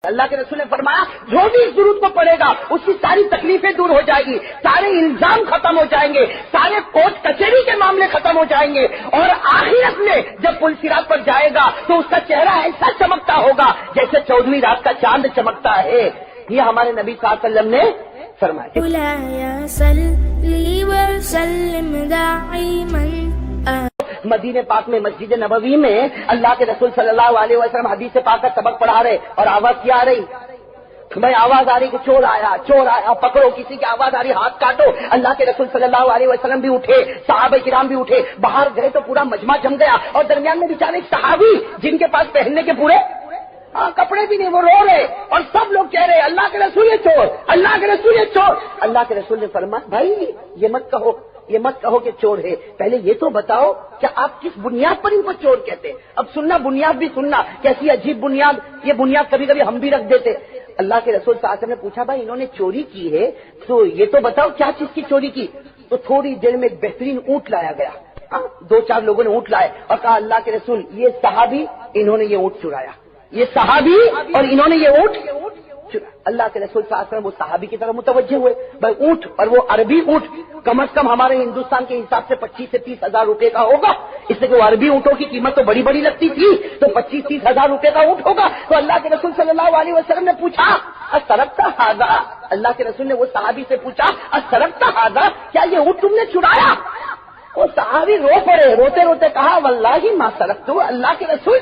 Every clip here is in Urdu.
اللہ کے رسول نے فرمایا جو بھی اس درود کو پڑھے گا اس کی ساری تکلیفیں دور ہو جائے گی، سارے الزام ختم ہو جائیں گے، سارے کوٹ کچہری کے معاملے ختم ہو جائیں گے، اور آخرت میں جب پل صراط پر جائے گا تو اس کا چہرہ ایسا چمکتا ہوگا جیسے 14ویں رات کا چاند چمکتا ہے۔ یہ ہمارے نبی صلی اللہ علیہ وسلم نے فرمایا۔ مدینہ پاک میں مسجد نبوی میں اللہ کے رسول صلی اللہ علیہ وسلم حدیث پاک کا سبق پڑھا رہے، اور آواز کیا آ رہی؟ بھائی آواز آ رہی کہ چور آیا، پکڑو، کسی کی آواز آ رہی ہاتھ کاٹو۔ اللہ کے رسول صلی اللہ علیہ وسلم بھی اٹھے، صحابہ کرام بھی اٹھے، باہر گئے تو پورا مجمع جم گیا، اور درمیان میں بیچارے ایک صحابی جن کے پاس پہننے کے پورے کپڑے بھی نہیں، وہ رو رہے، اور سب لوگ کہہ رہے اللہ کے رسول یہ چور، اللہ کے رسول یہ چور۔ اللہ کے رسول نے فرمایا بھائی یہ مت کہو کہ چور ہے، پہلے یہ تو بتاؤ کہ آپ کس بنیاد پر ان کو چور کہتے ہیں۔ اب سننا، بنیاد بھی سننا، کیسی عجیب بنیاد، یہ بنیاد کبھی کبھی ہم بھی رکھ دیتے۔ اللہ کے رسول صلی اللہ علیہ وسلم نے پوچھا بھائی انہوں نے چوری کی ہے تو یہ تو بتاؤ کیا چیز کی چوری کی؟ تو تھوڑی دیر میں ایک بہترین اونٹ لایا گیا، 2-4 لوگوں نے اونٹ لائے اور کہا اللہ کے رسول یہ صحابی انہوں نے یہ اونٹ چرایا، یہ صحابی اور انہوں نے یہ اونٹ چرایا۔ اللہ کے رسول صلی اللہ علیہ وسلم وہ صحابی کی طرف متوجہ ہوئے، بھائی اونٹ، اور وہ عربی اونٹ کم از کم ہمارے ہندوستان کے حساب سے 25 سے 30 ہزار روپے کا ہوگا، اس لیے کہ وہ عربی اونٹوں کی قیمت تو بڑی بڑی لگتی تھی، تو 25-30 ہزار روپے کا اونٹ ہوگا۔ تو اللہ کے رسول صلی اللہ علیہ وسلم نے پوچھا اسرقت ھذا، اللہ کے رسول نے وہ صحابی سے پوچھا اسرقت ھذا، کیا یہ اونٹ تم نے چرایا؟ وہ صحابی رو پڑے، روتے روتے کہا واللہ ما سرقت، اللہ کے رسول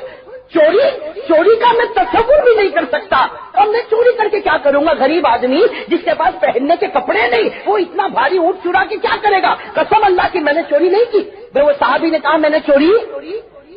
چوری کا میں تصور بھی نہیں کر سکتا، اور میں چوری کر کے کیا کروں گا؟ غریب آدمی جس کے پاس پہننے کے کپڑے نہیں، وہ اتنا بھاری اونٹ چرا کے کیا کرے گا؟ قسم اللہ کی میں نے چوری نہیں کی۔ وہ صحابی نے کہا میں نے چوری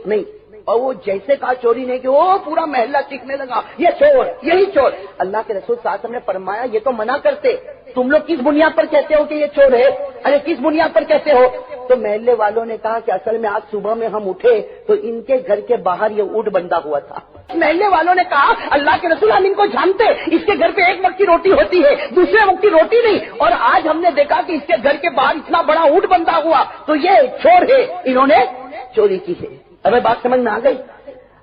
نہیں، اور وہ جیسے کہا چوری نہیں کی، وہ پورا محلہ چیخنے لگا یہ چور، یہی چور۔ اللہ کے رسول صلی اللہ علیہ وسلم نے فرمایا یہ تو منع کرتے، تم لوگ کس بنیاد پر کہتے ہو کہ یہ چور ہے؟ ارے کس بنیاد پر کہتے ہو؟ تو محلے والوں نے کہا کہ اصل میں آج صبح میں ہم اٹھے تو ان کے گھر کے باہر یہ اونٹ بندھا ہوا تھا۔ محلے والوں نے کہا اللہ کے رسول ہم ان کو جانتے، اس کے گھر پہ ایک وقت کی روٹی ہوتی ہے، دوسرے وقت کی روٹی نہیں، اور آج ہم نے دیکھا کہ اس کے گھر کے باہر اتنا بڑا اونٹ بندھا ہوا، تو یہ چور ہے، انہوں نے چوری کی ہے۔ اب بات سمجھ میں آ گئی؟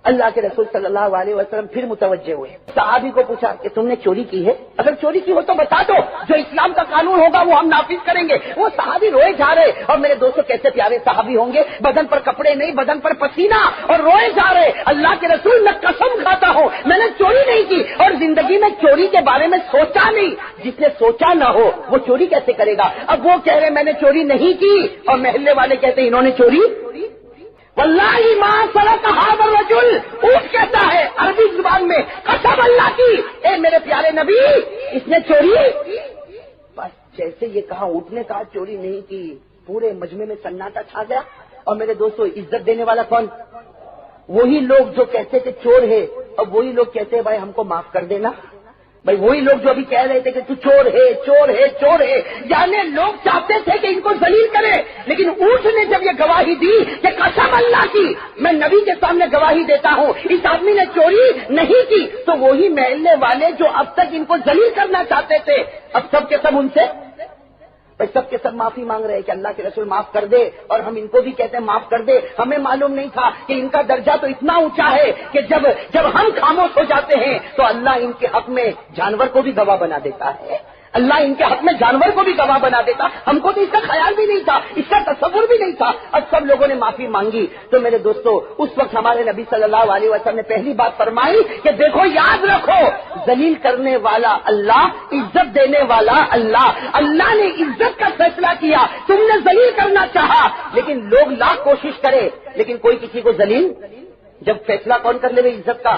اللہ کے رسول صلی اللہ علیہ وسلم پھر متوجہ ہوئے، صحابی کو پوچھا کہ تم نے چوری کی ہے؟ اگر چوری کی ہو تو بتا دو، جو اسلام کا قانون ہوگا وہ ہم نافذ کریں گے۔ وہ صحابی روئے جا رہے، اور میرے دوستوں کیسے پیارے صحابی ہوں گے، بدن پر کپڑے نہیں، بدن پر پسینہ، اور روئے جا رہے۔ اللہ کے رسول میں قسم کھاتا ہوں میں نے چوری نہیں کی، اور زندگی میں چوری کے بارے میں سوچا نہیں۔ جس نے سوچا نہ ہو وہ چوری کیسے کرے گا؟ اب وہ کہہ رہے میں نے چوری نہیں کی، اور محلے والے کہتے انہوں نے چوری۔ واللہ ما سرق ھذا الرجل، اونٹ کہتا ہے عربی زبان میں قسم اللہ کی اے میرے پیارے نبی اس نے چوری۔ بس جیسے یہ کہا اونٹ نے کہا چوری نہیں کی، پورے مجمع میں سناٹا چھا گیا۔ اور میرے دوستو عزت دینے والا کون؟ وہی لوگ جو کہتے تھے چور ہے، اور وہی لوگ کہتے ہیں بھائی ہم کو معاف کر دینا۔ بھائی وہی لوگ جو ابھی کہہ رہے تھے کہ تو چور ہے چور ہے چور ہے، یعنی لوگ چاہتے تھے کہ ان کو ذلیل کرے، لیکن اونٹ نے جب یہ گواہی دی کہ قسم اللہ کی میں نبی کے سامنے گواہی دیتا ہوں اس آدمی نے چوری نہیں کی، تو وہی محلے والے جو اب تک ان کو ذلیل کرنا چاہتے تھے اب سب کے سب ان سے بھائی سب کے سب معافی مانگ رہے ہیں کہ اللہ کے رسول معاف کر دے، اور ہم ان کو بھی کہتے ہیں معاف کر دے۔ ہمیں معلوم نہیں تھا کہ ان کا درجہ تو اتنا اونچا ہے کہ جب ہم خاموش ہو جاتے ہیں تو اللہ ان کے حق میں جانور کو بھی گواہ بنا دیتا ہے، اللہ ان کے حق میں جانور کو بھی گواہ بنا دیتا۔ ہم کو تو اس کا خیال بھی نہیں تھا، اس کا تصور بھی نہیں تھا۔ اب سب لوگوں نے معافی مانگی تو میرے دوستو اس وقت ہمارے نبی صلی اللہ علیہ وسلم نے پہلی بات فرمائی کہ دیکھو یاد رکھو ذلیل کرنے والا اللہ، عزت دینے والا اللہ۔ اللہ نے عزت کا فیصلہ کیا، تم نے ذلیل کرنا چاہا، لیکن لوگ لاکھ کوشش کرے لیکن کوئی کسی کو ذلیل، جب فیصلہ کون کر لے عزت کا؟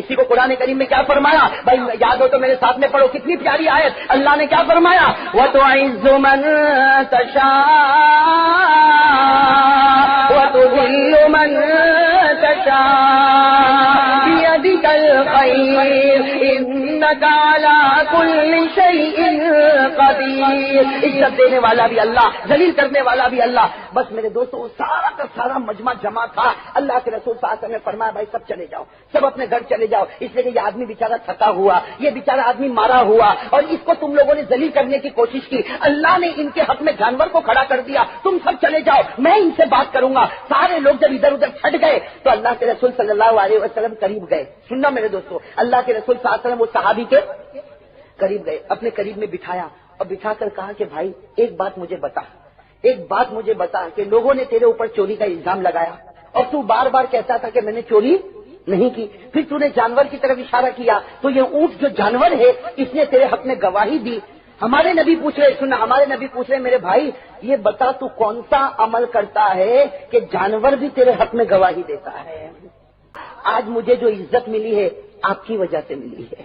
اسی کو قرآن کریم میں کیا فرمایا؟ بھائی یاد ہو تو میرے ساتھ میں پڑھو، کتنی پیاری آیت، اللہ نے کیا فرمایا؟ وَتُعِزُّ مَن تَشَاءُ وَتُذِلُّ مَن تَشَاءُ بِيَدِكَ الْخَيْرُ إِنَّكَ عَلَى كُلِّ شَيْءٍ قَدِيرٌ۔ عزت دینے والا بھی اللہ، ذلیل کرنے والا بھی اللہ۔ بس میرے دوستو وہ سارا کا سارا مجمع جمع تھا، اللہ کے رسول صلی اللہ علیہ وسلم نے فرمایا بھائی سب چلے جاؤ، سب اپنے گھر چلے جاؤ، اس لیے کہ یہ آدمی بیچارہ تھکا ہوا، یہ بیچارہ آدمی مارا ہوا، اور اس کو تم لوگوں نے ذلیل کرنے کی کوشش کی، اللہ نے ان کے حق میں جانور کو کھڑا کر دیا، تم سب چلے جاؤ، میں ان سے بات کروں گا۔ سارے لوگ جب ادھر ادھر چھٹ گئے تو اللہ کے رسول صلی اللہ علیہ وسلم قریب گئے، سننا میرے دوستوں، اللہ کے رسول صلی اللہ علیہ وسلم وہ صحابی کے قریب گئے، اپنے قریب میں بٹھایا اور بٹھا کر کہا کہ بھائی ایک بات مجھے بتا کہ لوگوں نے تیرے اوپر چوری کا الزام لگایا اور تو بار بار کہتا تھا کہ میں نے چوری نہیں کی، پھر تو نے جانور کی طرف اشارہ کیا تو یہ اونٹ جو جانور ہے اس نے تیرے حق میں گواہی دی۔ ہمارے نبی پوچھ رہے میرے بھائی یہ بتا تو کون سا عمل کرتا ہے کہ جانور بھی تیرے حق میں گواہی دیتا ہے؟ آج مجھے جو عزت ملی ہے آپ کی وجہ سے ملی ہے۔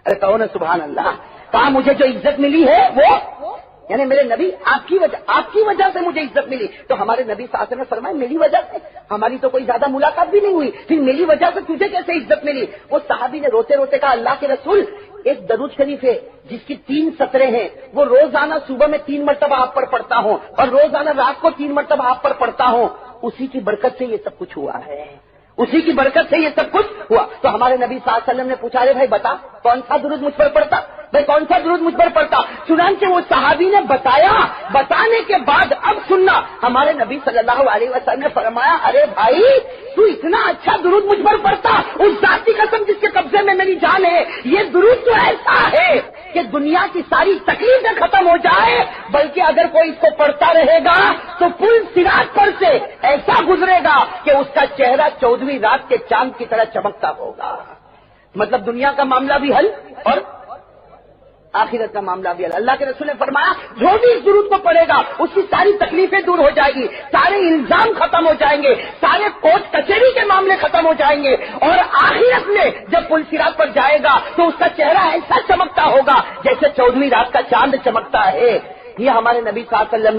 ارے کہو نا سبحان اللہ، کہا مجھے جو عزت ملی ہے وہ یعنی میرے نبی آپ کی وجہ سے مجھے عزت ملی۔ تو ہمارے نبی صلی اللہ علیہ وسلم نے فرمایا میری وجہ سے؟ ہماری تو کوئی زیادہ ملاقات بھی نہیں ہوئی، پھر میری وجہ سے تجھے کیسے عزت ملی؟ وہ صحابی نے روتے روتے کہا اللہ کے رسول ایک درود شریف ہے جس کی 3 سطریں ہیں، وہ روزانہ صبح میں 3 مرتبہ آپ پر پڑھتا ہوں اور روزانہ رات کو 3 مرتبہ آپ پر پڑھتا ہوں، اسی کی برکت سے یہ سب کچھ ہوا ہے، اسی کی برکت سے یہ سب کچھ ہوا۔ تو ہمارے نبی صلی اللہ علیہ وسلم نے پوچھا ارے بھائی بتا کون سا درود مجھ پر پڑتا، بھائی کون سا درود مجھ پر پڑتا؟ چنانچہ وہ صحابی نے بتایا، بتانے کے بعد اب سننا، ہمارے نبی صلی اللہ علیہ وسلم نے فرمایا ارے بھائی تو اتنا اچھا درود مجھ پر پڑتا، اس ذات کی قسم جس کے قبضے میں میری جان ہے، یہ درود تو ایسا ہے کہ دنیا کی ساری تکلیفیں ختم ہو جائے، بلکہ اگر کوئی اس کو پڑھتا رہے گا تو پل صراط پر سے ایسا گزرے گا کہ اس کا چہرہ 14ویں رات کے چاند کی طرح چمکتا ہوگا۔ مطلب دنیا کا معاملہ بھی حل اور آخرت کا معاملہ بھی حل۔ اللہ کے رسول نے فرمایا جو بھی اس درود کو پڑھے گا اس کی ساری تکلیفیں دور ہو جائیں گی، سارے الزام ختم ہو جائیں گے، سارے کورٹ کچہری کے معاملے ختم ہو جائیں گے، اور آخرت میں جب پل صراط پر جائے گا تو اس کا چہرہ ایسا چمکتا ہوگا جیسے 14ویں رات کا چاند چمکتا ہے۔ یہ ہمارے نبی صلی اللہ علیہ وسلم